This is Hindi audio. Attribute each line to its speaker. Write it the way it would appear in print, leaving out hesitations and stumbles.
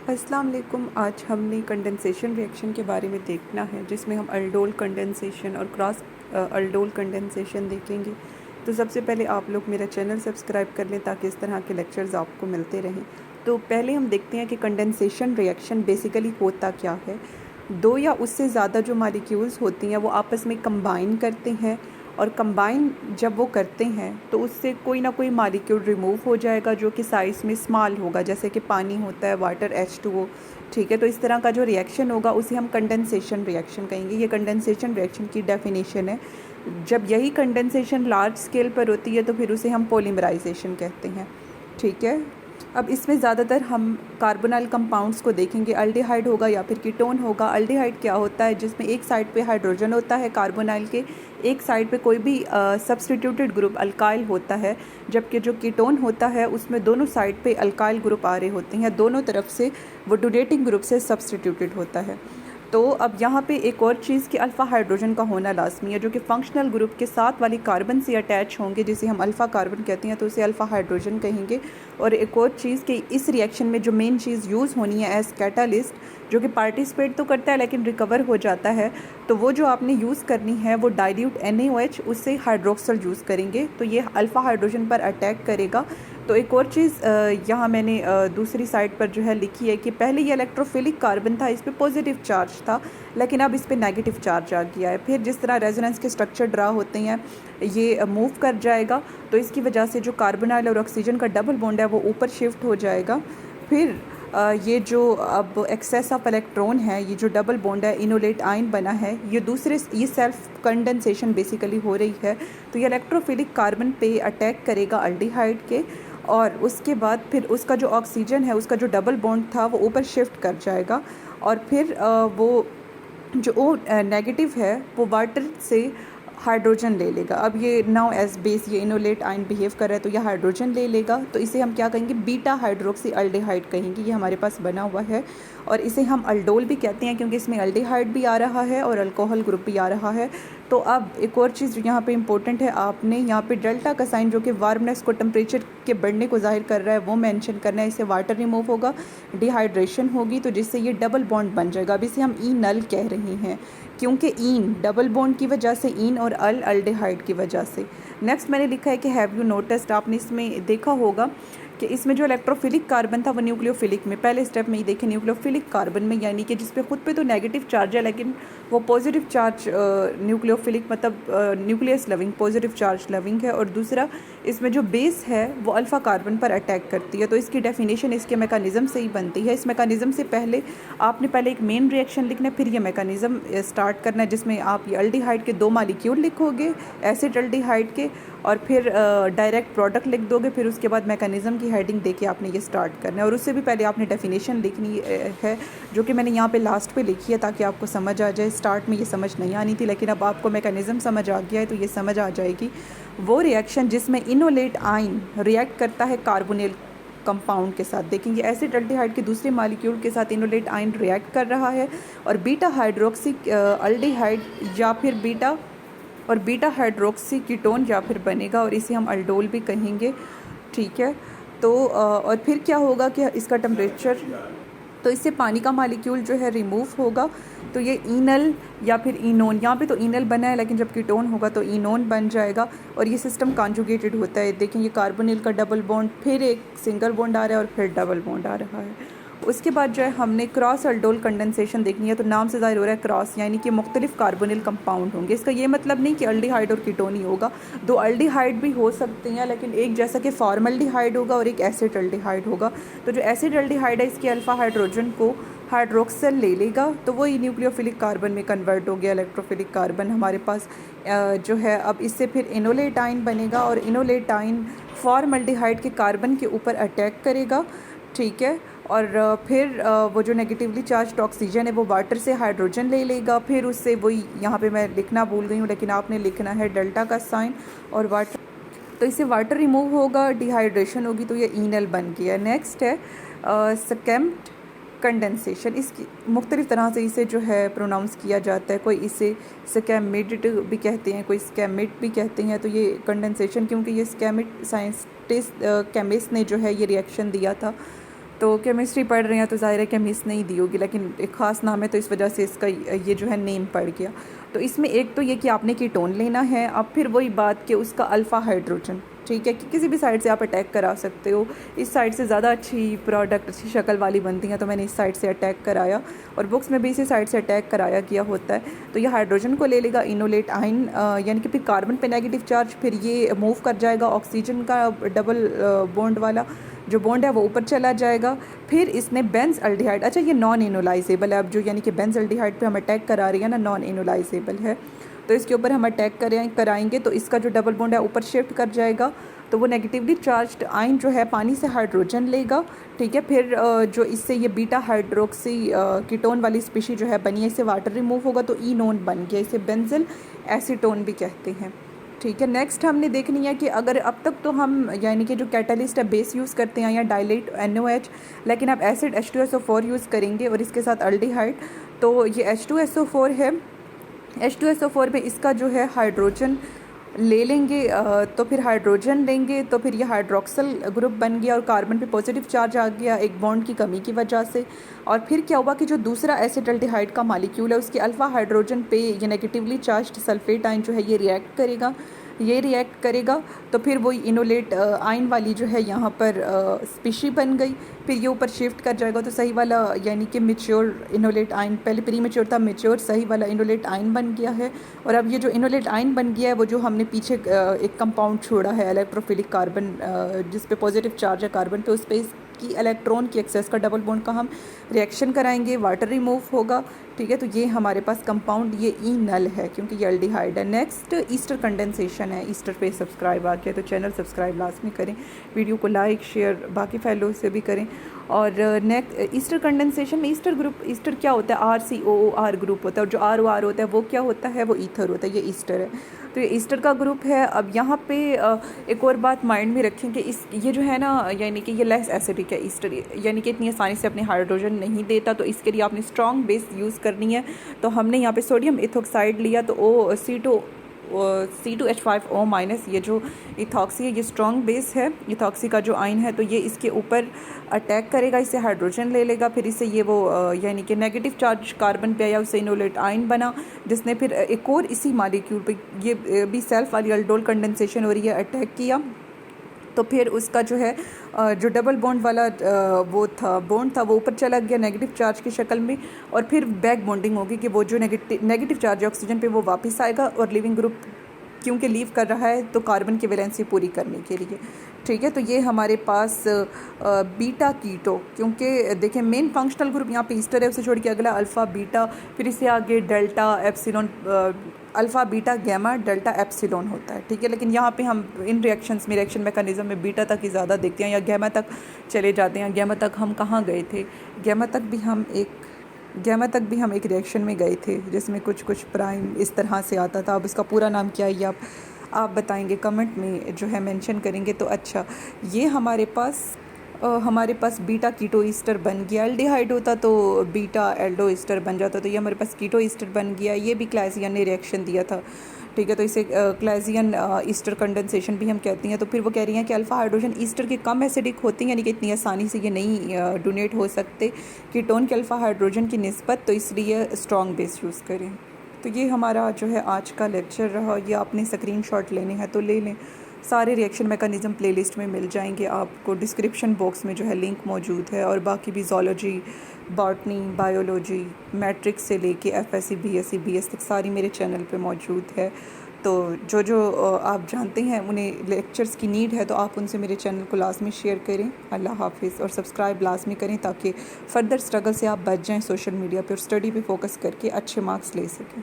Speaker 1: अस्सलाम वालेकुम। आज हमने कंडेंसेशन रिएक्शन के बारे में देखना है, जिसमें हम अल्डोल कंडेंसेशन और क्रॉस अल्डोल कंडेंसेशन देखेंगे। तो सबसे पहले आप लोग मेरा चैनल सब्सक्राइब कर लें ताकि इस तरह के लेक्चर्स आपको मिलते रहें। तो पहले हम देखते हैं कि कंडेंसेशन रिएक्शन बेसिकली होता क्या है। दो या उससे ज़्यादा जो मॉलिक्यूल्स होती हैं वो आपस में कंबाइन करते हैं, और कंबाइन जब वो करते हैं तो उससे कोई ना कोई मॉलिक्यूल रिमूव हो जाएगा जो कि साइज़ में स्मॉल होगा, जैसे कि पानी होता है, वाटर H2O। ठीक है, तो इस तरह का जो रिएक्शन होगा उसे हम कंडेंसेशन रिएक्शन कहेंगे। ये कंडेंसेशन रिएक्शन की डेफिनेशन है। जब यही कंडेंसेशन लार्ज स्केल पर होती है तो फिर उसे हम पॉलीमराइजेशन कहते हैं। ठीक है, अब इसमें ज़्यादातर हम कार्बोनाइल कंपाउंड्स को देखेंगे। अल्डिहाइड होगा या फिर कीटोन होगा। अल्डिहाइड क्या होता है? जिसमें एक साइड पे हाइड्रोजन होता है कार्बोनाइल के, एक साइड पे कोई भी सब्स्टिट्यूटेड ग्रुप अल्काइल होता है, जबकि जो कीटोन होता है उसमें दोनों साइड पे अल्काइल ग्रुप आ रहे होते हैं, दोनों तरफ से वो डोनेटिंग ग्रुप से सब्स्टिट्यूटेड होता है। तो अब यहाँ पे एक और चीज़ कि अल्फ़ा हाइड्रोजन का होना लाजमी है, जो कि फंक्शनल ग्रुप के साथ वाली कार्बन से अटैच होंगे, जिसे हम अल्फ़ा कार्बन कहते हैं, तो उसे अल्फ़ा हाइड्रोजन कहेंगे। और एक और चीज़ कि इस रिएक्शन में जो मेन चीज़ यूज़ होनी है एज कैटालिस्ट, जो कि पार्टिसिपेट तो करता है लेकिन रिकवर हो जाता है, तो वो जो आपने यूज़ करनी है वो डाइल्यूट NaOH, उससे हाइड्रोक्सल यूज़ करेंगे, तो ये अल्फ़ा हाइड्रोजन पर अटैक करेगा। तो एक और चीज़ यहाँ मैंने दूसरी साइड पर जो है लिखी है कि पहले ये इलेक्ट्रोफिलिक कार्बन था, इस पर पॉजिटिव चार्ज था, लेकिन अब इस पर नेगेटिव चार्ज आ गया है। फिर जिस तरह रेजोनेंस के स्ट्रक्चर ड्रा होते हैं ये मूव कर जाएगा, तो इसकी वजह से जो कार्बोनाइल और ऑक्सीजन का डबल बॉन्ड है वो ऊपर शिफ्ट हो जाएगा। फिर ये जो अब एक्सेस ऑफ इलेक्ट्रॉन है, ये जो डबल बॉन्ड है, इनोलेट आयन बना है, ये सेल्फ कंडेंसेशन बेसिकली हो रही है। तो ये इलेक्ट्रोफिलिक कार्बन पे अटैक करेगा अल्डिहाइड के, और उसके बाद फिर उसका जो ऑक्सीजन है, उसका जो डबल बॉन्ड था वो ऊपर शिफ्ट कर जाएगा, और फिर वो जो नेगेटिव है वो वाटर से हाइड्रोजन ले लेगा। अब ये नाउ एज बेस ये इनोलेट आयन बिहेव कर रहा है, तो यह हाइड्रोजन ले लेगा, तो इसे हम क्या कहेंगे? बीटा हाइड्रोक्सी अल्डिहाइड कहेंगे। ये हमारे पास बना हुआ है, और इसे हम अल्डोल भी कहते हैं क्योंकि इसमें अल्डिहाइड भी आ रहा है और अल्कोहल ग्रुप भी आ रहा है। तो अब एक और चीज़ जो यहाँ पे इंपॉर्टेंट है, आपने यहाँ पे डेल्टा का साइन जो कि वार्मनेस को, टेम्परेचर के बढ़ने को जाहिर कर रहा है, वो मेंशन करना है। इससे वाटर रिमूव होगा, डिहाइड्रेशन होगी, तो जिससे ये डबल बॉन्ड बन जाएगा। अब इसे हम इनल कह रहे हैं क्योंकि इन डबल बॉन्ड की वजह से, इन और अल्डिहाइड की वजह से। नेक्स्ट मैंने लिखा है कि हैव यू नोटिस्ड, आपने इसमें देखा होगा कि इसमें जो इलेक्ट्रोफिलिक कार्बन था वो न्यूक्लियोफिलिक में, पहले स्टेप में ही देखें न्यूक्लियोफिलिक कार्बन में, यानी कि जिसपे खुद पे तो नेगेटिव चार्ज है लेकिन वो पॉजिटिव चार्ज न्यूक्लियोफिलिक मतलब nucleus loving, positive charge loving है। और दूसरा इसमें जो बेस है वो अल्फ़ा कार्बन पर अटैक करती है। तो इसकी डेफिनेशन इसके मैकेनिज़्म से ही बनती है। इस मैकेनिज़्म से पहले आपने एक मेन रिएक्शन लिखना है, फिर ये मैकेनिज़्म स्टार्ट करना है, जिसमें आप ये अल्डिहाइड के दो मॉलिक्यूल लिखोगे, एसिड अल्डिहाइड के, और फिर डायरेक्ट प्रोडक्ट लिख दोगे। फिर उसके बाद मैकेनिज़्म की हेडिंग देके आपने ये स्टार्ट करना है, और उससे भी पहले आपने डेफिनेशन लिखनी है, जो कि मैंने यहाँ पे लास्ट पे लिखी है ताकि आपको समझ आ जाए। स्टार्ट में ये समझ नहीं आनी थी, लेकिन अब आपको मैकेनिज़्म समझ आ गया है तो ये समझ आ जाएगी। वो रिएक्शन जिसमें इनोलेट आयन रिएक्ट करता है कार्बोनिल कंपाउंड के साथ, देखेंगे एसिड अल्डिहाइड के दूसरे मॉलिक्यूल के साथ इनोलेट आयन रिएक्ट कर रहा है, और बीटा हाइड्रोक्सी अल्डिहाइड या फिर बीटा हाइड्रोक्सी कीटोन या फिर बनेगा, और इसे हम अल्डोल भी कहेंगे। ठीक है, तो और फिर क्या होगा कि इसका टेम्परेचर, तो इससे पानी का मॉलिक्यूल जो है रिमूव होगा, तो ये इनल या फिर इनोन, यहाँ पे तो इनल बना है लेकिन जब कीटोन होगा तो इनोन बन जाएगा, और ये सिस्टम कॉन्जुगेटेड होता है। देखें ये कार्बोनिल का डबल बॉन्ड, फिर एक सिंगल बॉन्ड आ रहा है और फिर डबल बॉन्ड आ रहा है। उसके बाद जो है हमने क्रॉस अल्डोल कंडेंसेशन देखनी है। तो नाम से ज़ाहिर हो रहा है क्रॉस, यानी कि मुख्तलिफ कार्बोनिल कंपाउंड होंगे। इसका ये मतलब नहीं कि अल्डिहाइड और कीटोन ही होगा, दो अल्डिहाइड भी हो सकते हैं, लेकिन एक जैसा कि फॉर्मल्डिहाइड होगा और एक एसिड अल्डिहाइड होगा। तो जो एसिड अल्डिहाइड है इसके अल्फ़ा हाइड्रोजन को हाइड्रोक्सल ले लेगा, तो वो न्यूक्लियोफिलिक कार्बन में कन्वर्ट हो गया, इलेक्ट्रोफिलिक कार्बन हमारे पास जो है। अब इससे फिर इनोलेट आयन बनेगा, और इनोलेट आयन फॉर्मल्डिहाइड के कार्बन के ऊपर अटैक करेगा। ठीक है, और फिर वो जो नेगेटिवली चार्ज ऑक्सीजन है वो वाटर से हाइड्रोजन ले लेगा, फिर उससे वही यहाँ पे मैं लिखना भूल गई हूँ, लेकिन आपने लिखना है डेल्टा का साइन और वाटर, तो इससे वाटर रिमूव होगा, डिहाइड्रेशन होगी, तो ये इनल बन गया। नेक्स्ट है सेकेंड कंडेंसेशन। इसकी मुख्तलिफ तरह से इसे जो है प्रोनाउंस किया जाता है, कोई इसे स्कैमिड भी कहते हैं, कोई स्कैमिड भी कहते हैं। तो ये कंडेंसेशन, क्योंकि ये स्कैमिड साइंटिस्ट केमिस्ट ने जो है ये रिएक्शन दिया था, तो केमिस्ट्री पढ़ रहे हैं तो ज़ाहिर है कि मिस नहीं दी होगी, लेकिन एक ख़ास नाम है तो इस वजह से इसका ये जो है नेम पड़ गया। तो इसमें एक तो ये कि आपने कीटोन लेना है, अब फिर वही बात कि उसका अल्फ़ा हाइड्रोजन, ठीक है, कि किसी भी साइड से आप अटैक करा सकते हो। इस साइड से ज़्यादा अच्छी प्रोडक्ट, अच्छी शक्ल वाली बनती हैं, तो मैंने इस साइड से अटैक कराया और बुक्स में भी इसी साइड से अटैक कराया गया होता है। तो ये हाइड्रोजन को ले लेगा इनोलेट आइन, यानी कि फिर कार्बन पे नेगेटिव चार्ज, फिर ये मूव कर जाएगा ऑक्सीजन का डबल बॉन्ड वाला जो बॉन्ड है वो ऊपर चला जाएगा। फिर इसने बेंजल्डिहाइड, अच्छा ये नॉन इनोलाइजेबल है, अब जो यानी कि बेंजल्डिहाइड पे हम अटैक करा रही है ना, नॉन इनोलाइजेबल है, तो इसके ऊपर हम अटैक कराएंगे तो इसका जो डबल बॉन्ड है ऊपर शिफ्ट कर जाएगा। तो वो नेगेटिवली चार्ज्ड आयन जो है पानी से हाइड्रोजन लेगा, ठीक है। फिर जो इससे ये बीटा हाइड्रोक्सी कीटोन वाली स्पीशी जो है बनी है, इससे वाटर रिमूव होगा तो इनोन बन गया, इसे बेंजल एसीटोन भी कहते हैं, ठीक है। नेक्स्ट हमने देखनी है कि अगर अब तक तो हम यानी कि जो कैटलिस्ट है बेस यूज़ करते हैं या डाइलेट NOH, लेकिन अब एसिड H2SO4 यूज़ करेंगे और इसके साथ अल्डिहाइड। तो ये H2SO4 है, H2SO4 में इसका जो है हाइड्रोजन ले लेंगे, तो फिर हाइड्रोजन लेंगे तो फिर ये हाइड्रोक्सल ग्रुप बन गया और कार्बन पे पॉजिटिव चार्ज आ गया एक बॉन्ड की कमी की वजह से। और फिर क्या हुआ कि जो दूसरा एसिटल्डिहाइड का मॉलिक्यूल है उसके अल्फ़ा हाइड्रोजन पे ये नेगेटिवली चार्ज्ड सल्फेट आयन जो है ये रिएक्ट करेगा, तो फिर वही इनोलेट आयन वाली जो है यहाँ पर स्पीशी बन गई। फिर ये ऊपर शिफ्ट कर जाएगा तो सही वाला यानी कि मेच्योर इनोलेट आयन, पहले प्री मेच्योर था, मेच्योर सही वाला इनोलेट आयन बन गया है। और अब ये जो इनोलेट आयन बन गया है वो जो हमने पीछे एक कंपाउंड छोड़ा है इलेक्ट्रोफिलिक कार्बन, जिस पे पॉजिटिव चार्ज है कार्बन पे, उस पर की इलेक्ट्रॉन की एक्सेस का डबल बॉन्ड का हम रिएक्शन कराएंगे, वाटर रिमूव होगा, ठीक है। तो ये हमारे पास कंपाउंड ये ई नल है क्योंकि ये एल्डिहाइड है। नेक्स्ट ईस्टर कंडेंसेशन है। ईस्टर पे सब्सक्राइब आ गया तो चैनल सब्सक्राइब लाजमी करें, वीडियो को लाइक शेयर बाकी फैलो से भी करें। और नेक्स्ट ईस्टर कंडेंसेशन में ईस्टर ग्रुप, ईस्टर क्या होता है, RCOOR ग्रुप होता है, और जो ROR होता है वो क्या होता है, वो ईथर होता है, ये ईस्टर है। तो ये ईस्टर का ग्रुप है। अब यहाँ पे एक और बात माइंड में रखें कि ये जो है ना यानी कि ये लेस एसिडिक है ईस्टर, यानी कि इतनी आसानी से अपने हाइड्रोजन नहीं देता, तो इसके लिए आपने स्ट्रॉन्ग बेस यूज़ करनी है। तो हमने यहाँ पे सोडियम इथोक्साइड लिया, तो C2H5O-, ये जो इथॉक्सी है ये स्ट्रॉन्ग बेस है, इथॉक्सी का जो आयन है, तो ये इसके ऊपर अटैक करेगा, इससे हाइड्रोजन ले लेगा, फिर इससे ये वो यानी कि नेगेटिव चार्ज कार्बन पे आया, उससे इनोलेट आयन बना, जिसने फिर एक और इसी मॉलिक्यूल पे ये भी सेल्फ वाली अल्डोल कंडेंसेशन हो रही है अटैक किया। तो फिर उसका जो है जो डबल बॉन्ड वाला बॉन्ड था वो ऊपर चला गया नेगेटिव चार्ज की शक्ल में, और फिर बैक बॉन्डिंग होगी कि वो जो नेगेटिव चार्ज है ऑक्सीजन पे वो वापस आएगा, और लिविंग ग्रुप क्योंकि लीव कर रहा है तो कार्बन की वैलेंसी पूरी करने के लिए, ठीक है। तो ये हमारे पास बीटा कीटो, क्योंकि देखें मेन फंक्शनल ग्रुप यहाँ पे ईस्टर है, उसे छोड़ के अगला अल्फ़ा बीटा, फिर इससे आगे delta epsilon, alpha beta gamma delta epsilon होता है, ठीक है। लेकिन यहाँ पे हम इन रिएक्शंस में रिएक्शन मैकेनिज्म में बीटा तक ही ज़्यादा देखते हैं या गैमा तक चले जाते हैं। गैमा तक हम कहाँ गए थे, गैमा तक भी हम एक रिएक्शन में गए थे जिसमें कुछ प्राइम इस तरह से आता था। अब उसका पूरा नाम क्या है ये आप बताएंगे कमेंट में जो है मेंशन करेंगे तो अच्छा। ये हमारे पास बीटा कीटो ईस्टर बन गया, एल्डिहाइड होता तो बीटा एल्डो ईस्टर बन जाता, तो ये हमारे पास कीटो ईस्टर बन गया। ये भी क्लासियन ने रिएक्शन दिया था, ठीक है। तो इसे क्लासियन ईस्टर कंडेंसेशन भी हम कहते हैं। तो फिर वो कह रही हैं कि अल्फ़ा हाइड्रोजन ईस्टर के कम एसिडिक होती हैं, यानी कि इतनी आसानी से ये नहीं डोनेट हो सकते कीटोन के अल्फ़ा हाइड्रोजन की निस्बत, तो इसलिए स्ट्रॉन्ग बेस यूज़ करें। तो ये हमारा जो है आज का लेक्चर रहा। ये आपने स्क्रीनशॉट लेने हैं तो ले लें, सारे रिएक्शन मैकेनिज़्म प्लेलिस्ट में मिल जाएंगे आपको, डिस्क्रिप्शन बॉक्स में जो है लिंक मौजूद है। और बाकी भी ज़ूलॉजी, बॉटनी, बायोलॉजी, मैट्रिक्स से लेके FSC, BSc, BS तक सारी मेरे चैनल पे मौजूद है। तो जो आप जानते हैं उन्हें लेक्चर्स की नीड है तो आप उनसे मेरे चैनल को लाजमी शेयर करें। अल्लाह हाफिज़। और सब्सक्राइब लाजमी करें ताकि फ़र्दर स्ट्रगल से आप बच जाएँ सोशल मीडिया पे और स्टडी पे फोकस करके अच्छे मार्क्स ले सकें।